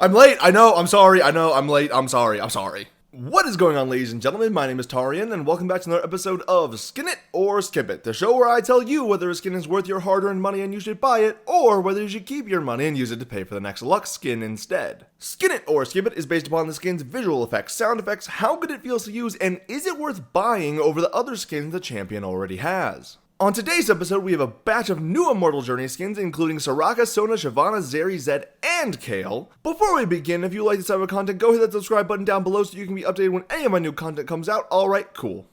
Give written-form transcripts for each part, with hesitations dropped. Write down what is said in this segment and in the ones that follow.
I'm late, I know, I'm sorry, I know, I'm late, I'm sorry. What is going on, ladies and gentlemen? My name is Tarian, and welcome back to another episode of Skin It or Skip It, the show where I tell you whether a skin is worth your hard-earned money and you should buy it, or whether you should keep your money and use it to pay for the next luck skin instead. Skin It or Skip It is based upon the skin's visual effects, sound effects, how good it feels to use, and is it worth buying over the other skins the champion already has. On today's episode, we have a batch of new Immortal Journey skins, including Soraka, Sona, Shyvana, Zeri, Zed, and Kayle. Before we begin, if you like this type of content, go hit that subscribe button down below so you can be updated when any of my new content comes out. Alright, cool.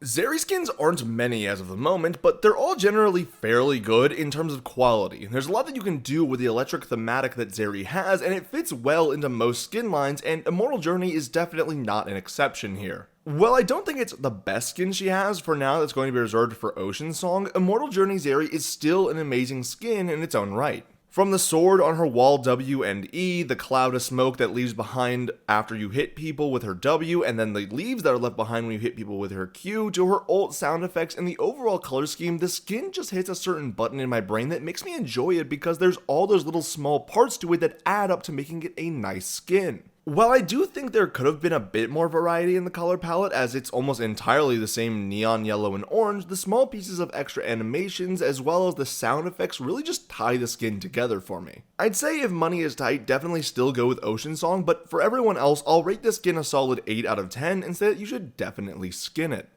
Zeri skins aren't many as of the moment, but they're all generally fairly good in terms of quality. There's a lot that you can do with the electric thematic that Zeri has, and it fits well into most skin lines, and Immortal Journey is definitely not an exception here. While I don't think it's the best skin she has, for now that's going to be reserved for Ocean Song, Immortal Journey Zeri is still an amazing skin in its own right. From the sword on her wall W and E, the cloud of smoke that leaves behind after you hit people with her W, and then the leaves that are left behind when you hit people with her Q, to her ult sound effects and the overall color scheme, the skin just hits a certain button in my brain that makes me enjoy it because there's all those little small parts to it that add up to making it a nice skin. While I do think there could have been a bit more variety in the color palette, as it's almost entirely the same neon yellow and orange, the small pieces of extra animations as well as the sound effects really just tie the skin together for me. I'd say if money is tight, definitely still go with Ocean Song, but for everyone else, I'll rate this skin a solid 8 out of 10 and say that you should definitely skin it.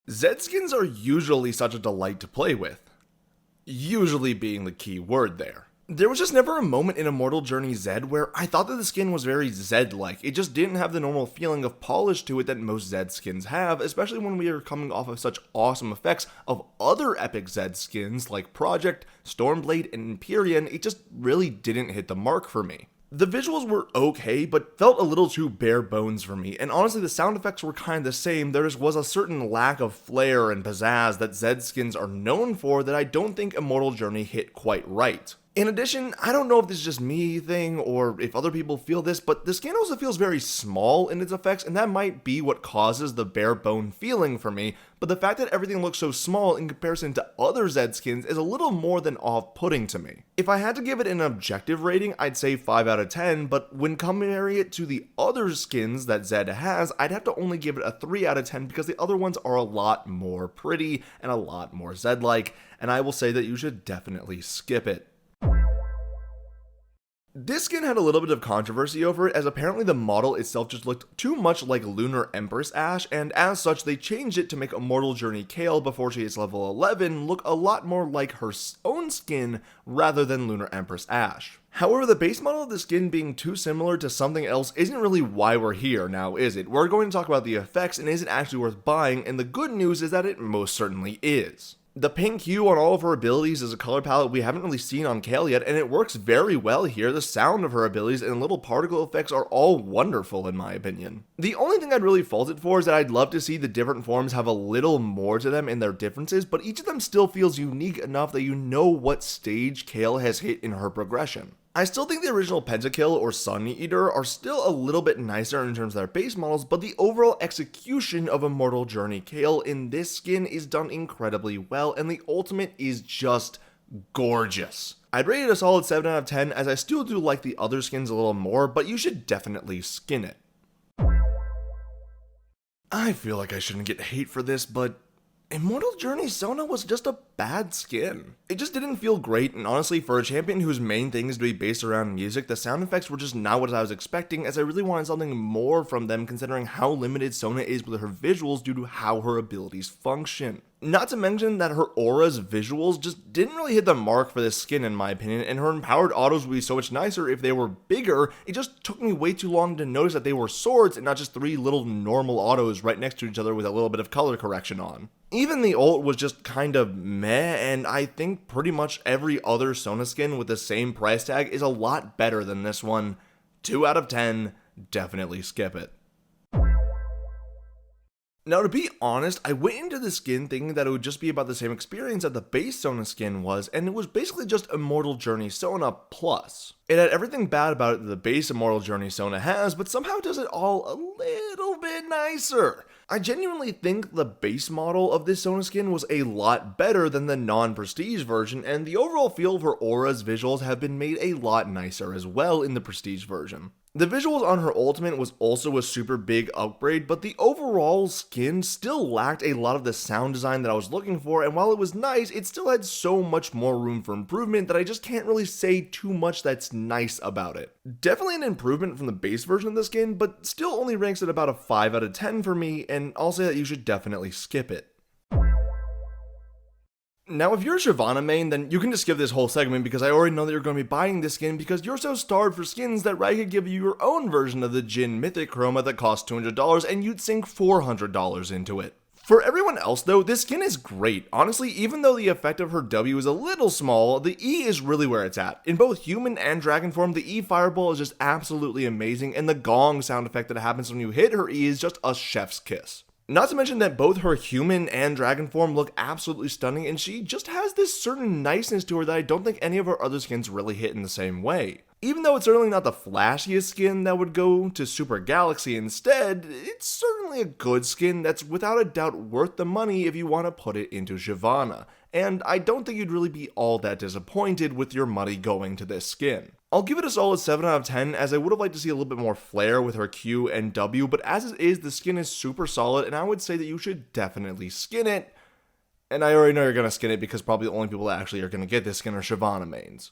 Zed skins are usually such a delight to play with. Usually being the key word there. There was just never a moment in Immortal Journey Zed where I thought that the skin was very Zed-like. It just didn't have the normal feeling of polish to it that most Zed skins have, especially when we are coming off of such awesome effects of other epic Zed skins like Project, Stormblade, and Empyrean. It just really didn't hit the mark for me. The visuals were okay, but felt a little too bare bones for me, and honestly the sound effects were kind of the same. There just was a certain lack of flair and pizzazz that Zed skins are known for that I don't think Immortal Journey hit quite right. In addition, I don't know if this is just me thing or if other people feel this, but the skin also feels very small in its effects, and that might be what causes the bare bone feeling for me, but the fact that everything looks so small in comparison to other Zed skins is a little more than off-putting to me. If I had to give it an objective rating, I'd say 5 out of 10, but when comparing it to the other skins that Zed has, I'd have to only give it a 3 out of 10 because the other ones are a lot more pretty and a lot more Zed-like, and I will say that you should definitely skip it. This skin had a little bit of controversy over it, as apparently the model itself just looked too much like Lunar Empress Ashe, and as such they changed it to make Immortal Journey Kayle before she hits level 11 look a lot more like her own skin rather than Lunar Empress Ashe. However, the base model of the skin being too similar to something else isn't really why we're here now, is it? We're going to talk about the effects and is it actually worth buying, and the good news is that it most certainly is. The pink hue on all of her abilities is a color palette we haven't really seen on Kayle yet, and it works very well here. The sound of her abilities and little particle effects are all wonderful in my opinion. The only thing I'd really fault it for is that I'd love to see the different forms have a little more to them in their differences, but each of them still feels unique enough that you know what stage Kayle has hit in her progression. I still think the original Pentakill or Sun Eater are still a little bit nicer in terms of their base models, but the overall execution of Immortal Journey Kayle in this skin is done incredibly well, and the ultimate is just gorgeous. I'd rate it a solid 7 out of 10, as I still do like the other skins a little more, but you should definitely skin it. I feel like I shouldn't get hate for this, but Immortal Journey Sona was just a bad skin. It just didn't feel great, and honestly, for a champion whose main thing is to be based around music, the sound effects were just not what I was expecting, as I really wanted something more from them considering how limited Sona is with her visuals due to how her abilities function. Not to mention that her aura's visuals just didn't really hit the mark for this skin in my opinion, and her empowered autos would be so much nicer if they were bigger. It just took me way too long to notice that they were swords and not just 3 little normal autos right next to each other with a little bit of color correction on. Even the ult was just kind of meh, and I think pretty much every other Sona skin with the same price tag is a lot better than this one. 2 out of 10, definitely skip it. Now, to be honest, I went into the skin thinking that it would just be about the same experience that the base Sona skin was, and it was basically just Immortal Journey Sona plus. It had everything bad about it that the base Immortal Journey Sona has, but somehow does it all a little bit nicer. I genuinely think the base model of this Sona skin was a lot better than the non-prestige version, and the overall feel of her aura's visuals have been made a lot nicer as well in the prestige version. The visuals on her ultimate was also a super big upgrade, but the overall skin still lacked a lot of the sound design that I was looking for, and while it was nice, it still had so much more room for improvement that I just can't really say too much that's nice about it. Definitely an improvement from the base version of the skin, but still only ranks at about a 5 out of 10 for me, and I'll say that you should definitely skip it. Now, if you're a Shyvana main, then you can just skip this whole segment because I already know that you're going to be buying this skin because you're so starved for skins that Riot could give you your own version of the Jhin Mythic Chroma that costs $200 and you'd sink $400 into it. For everyone else though, this skin is great. Honestly, even though the effect of her W is a little small, the E is really where it's at. In both human and dragon form, the E fireball is just absolutely amazing, and the gong sound effect that happens when you hit her E is just a chef's kiss. Not to mention that both her human and dragon form look absolutely stunning, and she just has this certain niceness to her that I don't think any of her other skins really hit in the same way. Even though it's certainly not the flashiest skin that would go to Super Galaxy instead, it's certainly a good skin that's without a doubt worth the money if you want to put it into Shyvana, and I don't think you'd really be all that disappointed with your money going to this skin. I'll give it a solid 7 out of 10 as I would have liked to see a little bit more flair with her Q and W, but as it is, the skin is super solid and I would say that you should definitely skin it. And I already know you're going to skin it because probably the only people that actually are going to get this skin are Shyvana mains.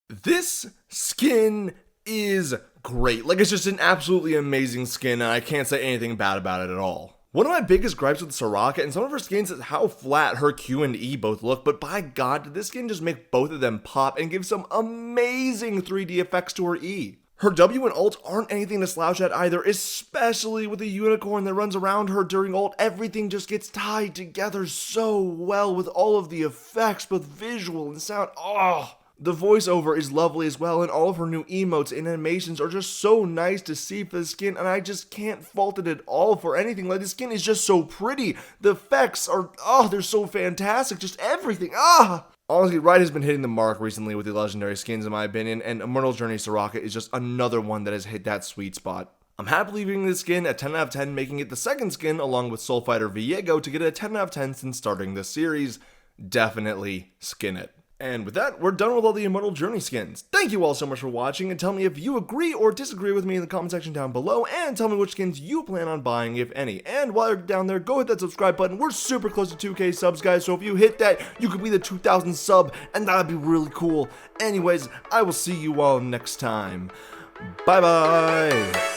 This skin is great. Like, it's just an absolutely amazing skin and I can't say anything bad about it at all. One of my biggest gripes with Soraka and some of her skins is how flat her Q and E both look, but by god, did this skin just make both of them pop and give some amazing 3D effects to her E. Her W and ult aren't anything to slouch at either, especially with the unicorn that runs around her during ult. Everything just gets tied together so well with all of the effects, both visual and sound. The voiceover is lovely as well, and all of her new emotes and animations are just so nice to see for the skin, and I just can't fault it at all for anything. Like, the skin is just so pretty. The effects are, they're so fantastic. Just everything, Honestly, Riot has been hitting the mark recently with the legendary skins in my opinion, and Immortal Journey Soraka is just another one that has hit that sweet spot. I'm happily giving this skin a 10 out of 10, making it the second skin along with Soul Fighter Viego to get a 10 out of 10 since starting this series. Definitely skin it. And with that, we're done with all the Immortal Journey skins. Thank you all so much for watching, and tell me if you agree or disagree with me in the comment section down below, and tell me which skins you plan on buying, if any. And while you're down there, go hit that subscribe button. We're super close to 2K subs, guys, so if you hit that, you could be the 2,000 sub, and that'd be really cool. Anyways, I will see you all next time. Bye-bye!